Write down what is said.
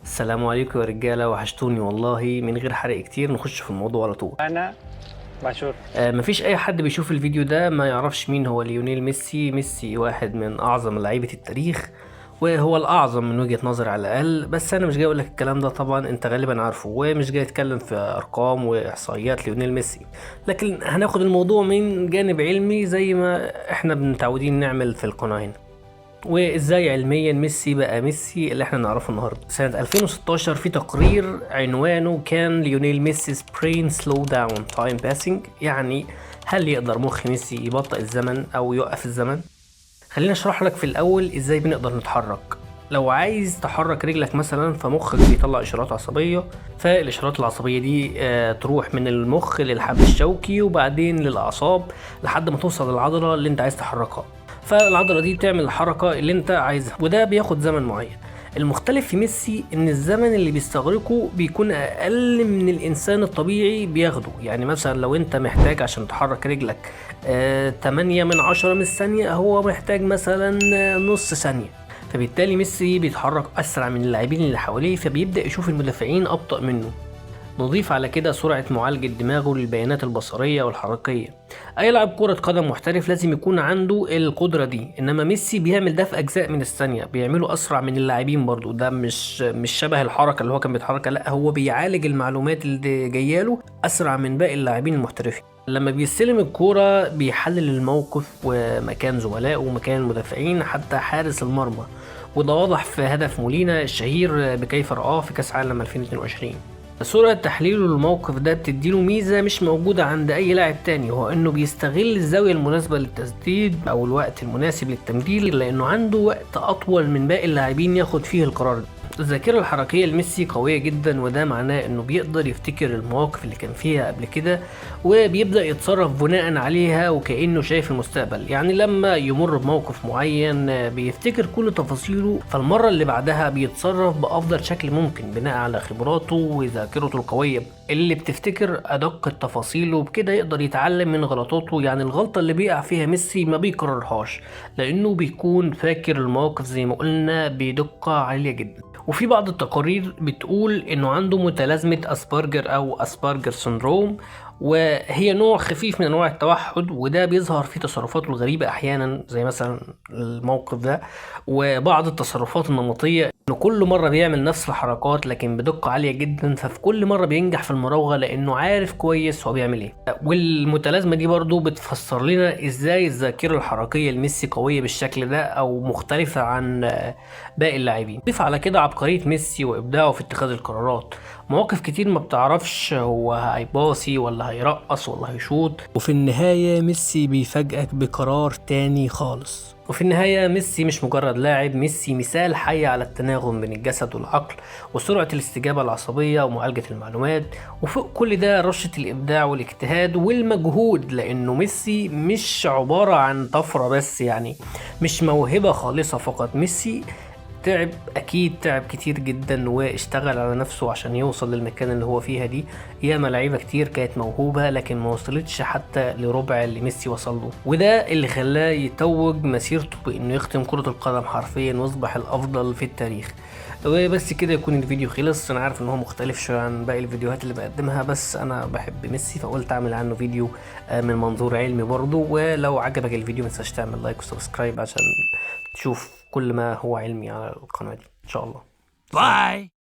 السلام عليكم يا رجالة، وحشتوني والله. من غير حرق كتير نخش في الموضوع على طول. انا بشوف. مفيش اي حد بيشوف الفيديو ده ما يعرفش مين هو ليونيل ميسي. ميسي واحد من اعظم لعيبة التاريخ، وهو الاعظم من وجهة نظري على الاقل. بس انا مش جاي اقولك الكلام ده، طبعا انت غالبا عارفه، ومش جاي اتكلم في ارقام واحصائيات ليونيل ميسي. لكن هناخد الموضوع من جانب علمي زي ما احنا متعودين نعمل في القناة هنا. وازاي علميا ميسي بقى ميسي اللي احنا نعرفه النهارده. سنة 2016 في تقرير عنوانه كان ليونيل ميسي's brain slow down time passing، يعني هل يقدر مخ ميسي يبطئ الزمن او يوقف الزمن؟ خليني اشرح لك في الاول ازاي بنقدر نتحرك. لو عايز تحرك رجلك مثلا، فمخك بيطلع اشارات عصبيه، فالاشارات العصبيه دي تروح من المخ للحبل الشوكي وبعدين للاعصاب لحد ما توصل للعضله اللي انت عايز تحركها. فالعضله دي بتعمل الحركه اللي انت عايزها، وده بياخد زمن معين. المختلف في ميسي ان الزمن اللي بيستغرقه بيكون اقل من الانسان الطبيعي بياخده. يعني مثلا لو انت محتاج عشان تحرك رجلك 8 من 10 من الثانية، هو محتاج مثلا نص ثانية. فبالتالي ميسي بيتحرك اسرع من اللاعبين اللي حواليه، فبيبدأ يشوف المدافعين ابطأ منه. نضيف على كده سرعة معالجة دماغه للبيانات البصرية والحركية. أي لاعب كرة قدم محترف لازم يكون عنده القدرة دي، إنما ميسي بيعمل ده في أجزاء من الثانية، بيعمله أسرع من اللاعبين برضو. ده مش شبه الحركة اللي هو كان بيتحركها، لا، هو بيعالج المعلومات اللي جاياله أسرع من باقي اللاعبين المحترفين. لما بيستلم الكورة بيحلل الموقف ومكان زملائه ومكان المدافعين حتى حارس المرمى، وده واضح في هدف مولينا الشهير بكيف رآه في كأس عالم 2022. سرعة تحليله للموقف ده بتديله ميزة مش موجودة عند أي لاعب تاني، هو إنه بيستغل الزاوية المناسبة للتسديد أو الوقت المناسب للتمرير، لأنه عنده وقت أطول من باقي اللاعبين ياخد فيه القرار ده. الذاكرة الحركية لميسي قوية جدا، وده معناه إنه بيقدر يفتكر المواقف اللي كان فيها قبل كده وبيبدأ يتصرف بناء عليها وكأنه شايف المستقبل. يعني لما يمر بموقف معين بيفتكر كل تفاصيله، فالمرة اللي بعدها بيتصرف بأفضل شكل ممكن بناء على خبراته وذاكرته القوية اللي بتفتكر أدق التفاصيل، وبكده يقدر يتعلم من غلطاته. يعني الغلطة اللي بيقع فيها ميسي ما بيكررهاش، لأنه بيكون فاكر المواقف زي ما قلنا بدقة عالية جدا. وفي بعض التقارير بتقول انه عنده متلازمة اسبرجر او اسبرجر سندروم، وهي نوع خفيف من انواع التوحد، وده بيظهر في تصرفاته الغريبة احيانا زي مثلا الموقف ده، وبعض التصرفات النمطية انه كل مرة بيعمل نفس الحركات لكن بدقة عالية جدا، ففي كل مرة بينجح في المراوغة لانه عارف كويس هو بيعمل ايه. والمتلازمة دي برضو بتفسر لنا ازاي الذاكرة الحركية لميسي قوية بالشكل ده او مختلفة عن باقي اللاعبين. ضيف على كده عبقرية ميسي وابداعه في اتخاذ القرارات. مواقف كتير ما بتعرفش هو هيباصي ولا هيرقص ولا هيشوط، وفي النهاية ميسي بيفاجئك بقرار تاني خالص. وفي النهاية ميسي مش مجرد لاعب، ميسي مثال حي على التناغم بين الجسد والعقل وسرعة الاستجابة العصبية ومعالجة المعلومات، وفوق كل ده رشة الإبداع والاجتهاد والمجهود، لأنه ميسي مش عبارة عن طفرة بس، يعني مش موهبة خالصة فقط. ميسي تعب، اكيد تعب كتير جدا واشتغل على نفسه عشان يوصل للمكان اللي هو فيها دي. ياما لعيبه كتير كانت موهوبه لكن ما وصلتش حتى لربع اللي ميسي وصل له، وده اللي خلاه يتوج مسيرته بانه يختم كره القدم حرفيا ويصبح الافضل في التاريخ. وبس كده يكون الفيديو خلص. انا عارف ان هو مختلف شويه عن باقي الفيديوهات اللي بقدمها، بس انا بحب ميسي فقلت اعمل عنه فيديو من منظور علمي برضه. ولو عجبك الفيديو متنساش تعمل لايك وسبسكرايب عشان تشوف كل ما هو علمي على القناة دي إن شاء الله. باي.